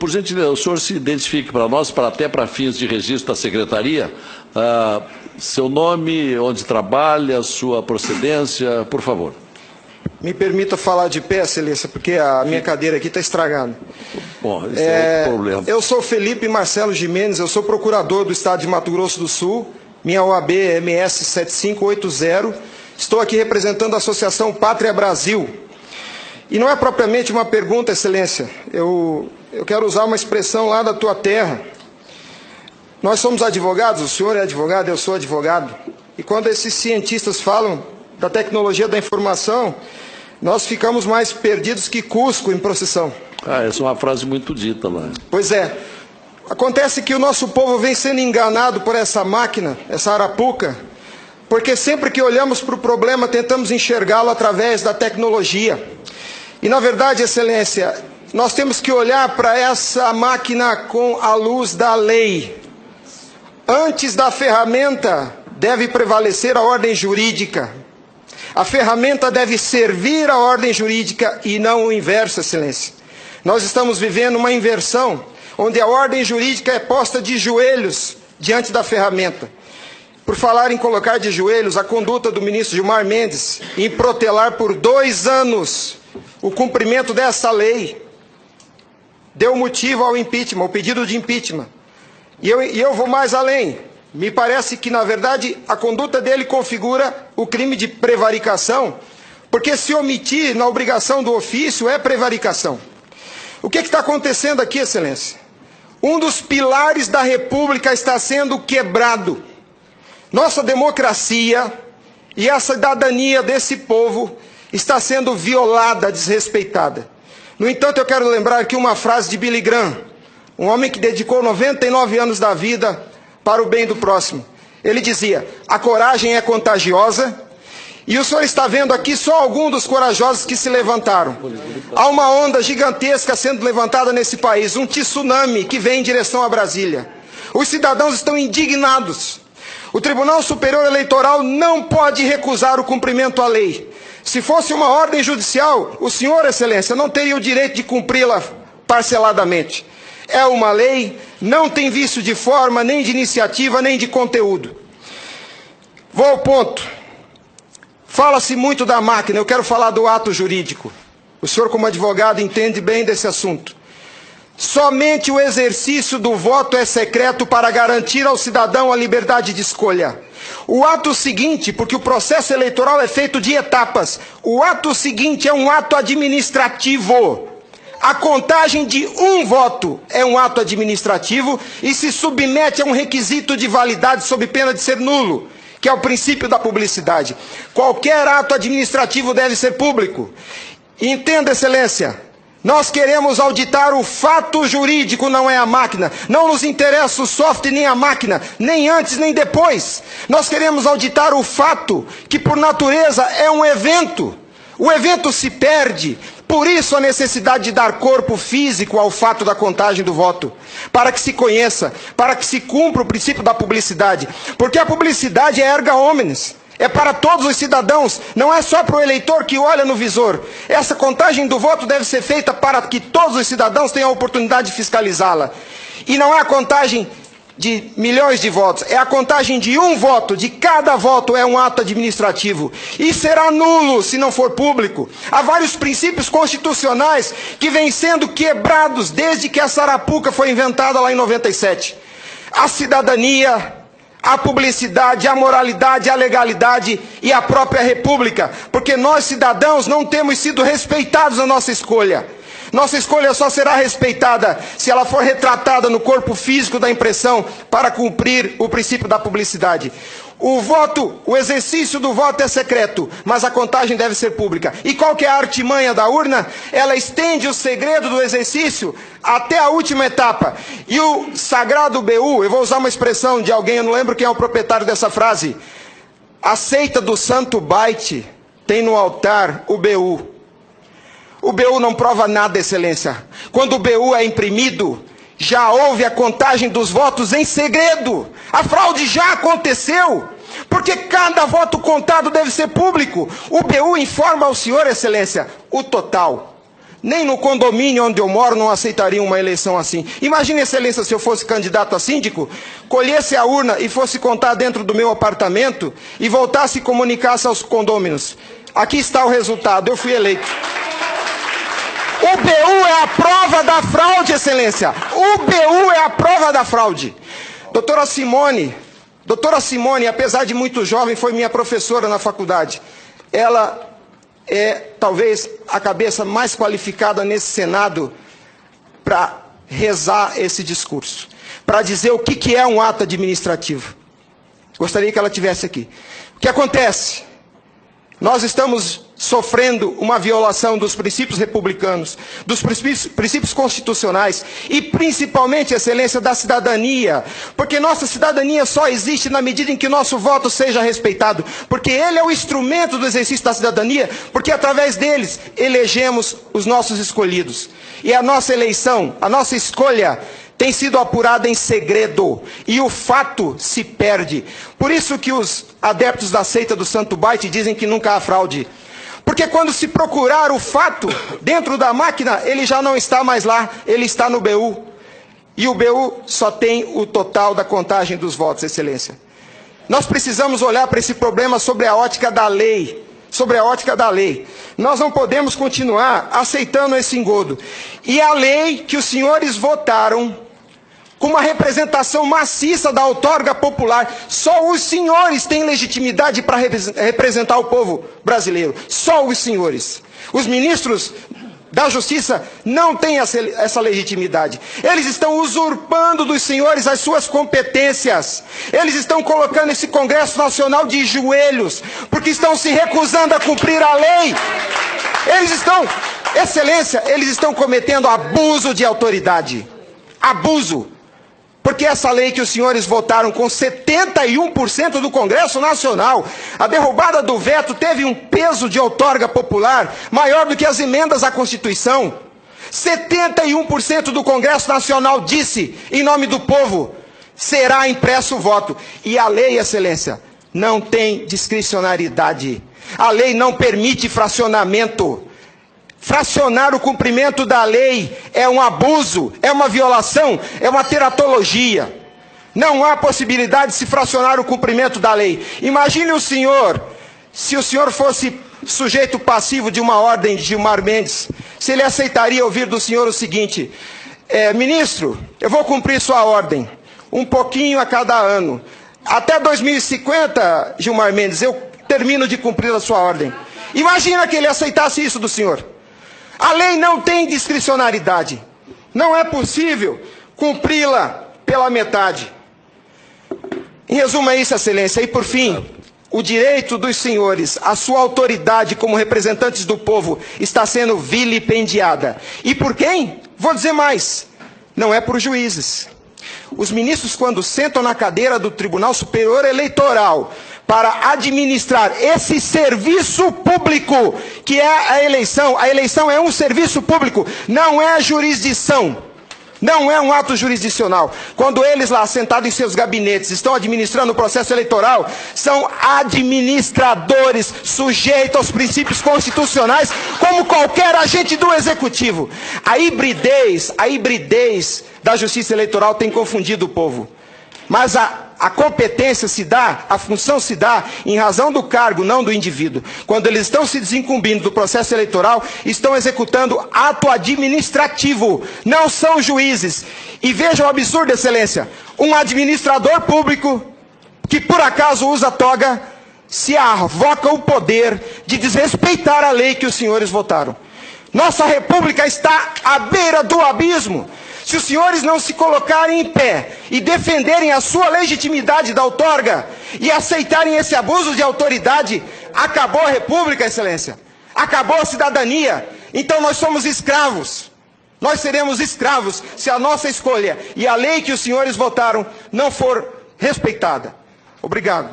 Por gentileza, o senhor se identifique para nós, até para fins de registro da secretaria, seu nome, onde trabalha, sua procedência, por favor. Me permita falar de pé, excelência, porque a minha cadeira aqui está estragada. Bom, esse é outro problema. Eu sou Felipe Marcelo Gimenez, eu sou procurador do Estado de Mato Grosso do Sul, minha OAB é MS 7580, estou aqui representando a Associação Pátria Brasil. E não é propriamente uma pergunta, excelência, eu quero usar uma expressão lá da tua terra. Nós somos advogados, o senhor é advogado, eu sou advogado. E quando esses cientistas falam da tecnologia da informação, nós ficamos mais perdidos que Cusco em procissão. Essa é uma frase muito dita lá. Pois é. Acontece que o nosso povo vem sendo enganado por essa máquina, essa arapuca, porque sempre que olhamos para o problema, tentamos enxergá-lo através da tecnologia. E, na verdade, excelência, nós temos que olhar para essa máquina com a luz da lei. Antes da ferramenta, deve prevalecer a ordem jurídica. A ferramenta deve servir a ordem jurídica e não o inverso, excelência. Nós estamos vivendo uma inversão, onde a ordem jurídica é posta de joelhos diante da ferramenta. Por falar em colocar de joelhos, a conduta do ministro Gilmar Mendes em protelar por 2 anos o cumprimento dessa lei deu motivo ao impeachment, ao pedido de impeachment. E eu vou mais além. Me parece que, na verdade, a conduta dele configura o crime de prevaricação, porque se omitir na obrigação do ofício é prevaricação. O que está acontecendo aqui, excelência? Um dos pilares da República está sendo quebrado. Nossa democracia e a cidadania desse povo está sendo violada, desrespeitada. No entanto, eu quero lembrar aqui uma frase de Billy Graham, um homem que dedicou 99 anos da vida para o bem do próximo. Ele dizia: a coragem é contagiosa, e o senhor está vendo aqui só alguns dos corajosos que se levantaram. Há uma onda gigantesca sendo levantada nesse país, um tsunami que vem em direção a Brasília. Os cidadãos estão indignados. O Tribunal Superior Eleitoral não pode recusar o cumprimento à lei. Se fosse uma ordem judicial, o senhor, excelência, não teria o direito de cumpri-la parceladamente. É uma lei, não tem vício de forma, nem de iniciativa, nem de conteúdo. Vou ao ponto. Fala-se muito da máquina, eu quero falar do ato jurídico. O senhor, como advogado, entende bem desse assunto. Somente o exercício do voto é secreto para garantir ao cidadão a liberdade de escolha. O ato seguinte, porque o processo eleitoral é feito de etapas, o ato seguinte é um ato administrativo. A contagem de um voto é um ato administrativo e se submete a um requisito de validade sob pena de ser nulo, que é o princípio da publicidade. Qualquer ato administrativo deve ser público. Entenda, excelência, nós queremos auditar o fato jurídico, não é a máquina. Não nos interessa o software nem a máquina, nem antes nem depois. Nós queremos auditar o fato, que por natureza é um evento. O evento se perde. Por isso a necessidade de dar corpo físico ao fato da contagem do voto, para que se conheça, para que se cumpra o princípio da publicidade, porque a publicidade é erga omnes, é para todos os cidadãos, não é só para o eleitor que olha no visor. Essa contagem do voto deve ser feita para que todos os cidadãos tenham a oportunidade de fiscalizá-la. E não é a contagem de milhões de votos, é a contagem de um voto, de cada voto é um ato administrativo, e será nulo se não for público. Há vários princípios constitucionais que vêm sendo quebrados desde que a Sarapuca foi inventada lá em 97. A cidadania, a publicidade, a moralidade, a legalidade e a própria república, porque nós cidadãos não temos sido respeitados na nossa escolha. Nossa escolha só será respeitada se ela for retratada no corpo físico da impressão para cumprir o princípio da publicidade. O exercício do voto é secreto, mas a contagem deve ser pública. E qual que é a artimanha da urna? Ela estende o segredo do exercício até a última etapa. E o sagrado BU, eu vou usar uma expressão de alguém, eu não lembro quem é o proprietário dessa frase. A seita do santo byte tem no altar o BU. O BU não prova nada, excelência. Quando o BU é imprimido, já houve a contagem dos votos em segredo. A fraude já aconteceu, porque cada voto contado deve ser público. O BU informa ao senhor, excelência, o total. Nem no condomínio onde eu moro não aceitaria uma eleição assim. Imagine, excelência, se eu fosse candidato a síndico, colhesse a urna e fosse contar dentro do meu apartamento e voltasse e comunicasse aos condôminos. Aqui está o resultado, eu fui eleito. O BU é a prova da fraude, excelência. O BU é a prova da fraude. Doutora Simone, apesar de muito jovem, foi minha professora na faculdade. Ela é talvez a cabeça mais qualificada nesse Senado para rezar esse discurso, para dizer o que é um ato administrativo. Gostaria que ela estivesse aqui. O que acontece? Nós estamos sofrendo uma violação dos princípios republicanos, dos princípios constitucionais e principalmente, excelência, da cidadania, porque nossa cidadania só existe na medida em que nosso voto seja respeitado, porque ele é o instrumento do exercício da cidadania, porque através deles elegemos os nossos escolhidos. E a nossa eleição, a nossa escolha tem sido apurada em segredo e o fato se perde. Por isso que os adeptos da seita do Santo Baite dizem que nunca há fraude. Porque quando se procurar o fato dentro da máquina, ele já não está mais lá, ele está no BU. E o BU só tem o total da contagem dos votos, excelência. Nós precisamos olhar para esse problema sobre a ótica da lei. Sobre a ótica da lei. Nós não podemos continuar aceitando esse engodo. E a lei que os senhores votaram, com uma representação maciça da outorga popular, só os senhores têm legitimidade para representar o povo brasileiro. Só os senhores. Os ministros da Justiça não têm essa legitimidade. Eles estão usurpando dos senhores as suas competências. Eles estão colocando esse Congresso Nacional de joelhos, porque estão se recusando a cumprir a lei. Eles estão, excelência, eles estão cometendo abuso de autoridade. Abuso. Porque essa lei que os senhores votaram com 71% do Congresso Nacional, a derrubada do veto teve um peso de outorga popular maior do que as emendas à Constituição. 71% do Congresso Nacional disse, em nome do povo, será impresso o voto. E a lei, excelência, não tem discricionariedade. A lei não permite fracionamento. Fracionar o cumprimento da lei é um abuso, é uma violação, é uma teratologia. Não há possibilidade de se fracionar o cumprimento da lei. Imagine o senhor, se o senhor fosse sujeito passivo de uma ordem de Gilmar Mendes, se ele aceitaria ouvir do senhor o seguinte: ministro, eu vou cumprir sua ordem, um pouquinho a cada ano. Até 2050, Gilmar Mendes, eu termino de cumprir a sua ordem. Imagina que ele aceitasse isso do senhor. A lei não tem discricionariedade. Não é possível cumpri-la pela metade. Em resumo é isso, excelência. E por fim, o direito dos senhores, a sua autoridade como representantes do povo está sendo vilipendiada. E por quem? Vou dizer mais. Não é por juízes. Os ministros, quando sentam na cadeira do Tribunal Superior Eleitoral para administrar esse serviço público, que é a eleição é um serviço público, não é jurisdição, não é um ato jurisdicional. Quando eles lá, sentados em seus gabinetes, estão administrando o processo eleitoral, são administradores sujeitos aos princípios constitucionais, como qualquer agente do executivo. A hibridez da justiça eleitoral tem confundido o povo. Mas a competência se dá, a função se dá em razão do cargo, não do indivíduo. Quando eles estão se desincumbindo do processo eleitoral, estão executando ato administrativo, não são juízes. E veja o absurdo, excelência, um administrador público que por acaso usa toga, se arvoca o poder de desrespeitar a lei que os senhores votaram. Nossa república está à beira do abismo. Se os senhores não se colocarem em pé e defenderem a sua legitimidade da outorga e aceitarem esse abuso de autoridade, acabou a república, excelência. Acabou a cidadania. Então nós somos escravos. Nós seremos escravos se a nossa escolha e a lei que os senhores votaram não for respeitada. Obrigado.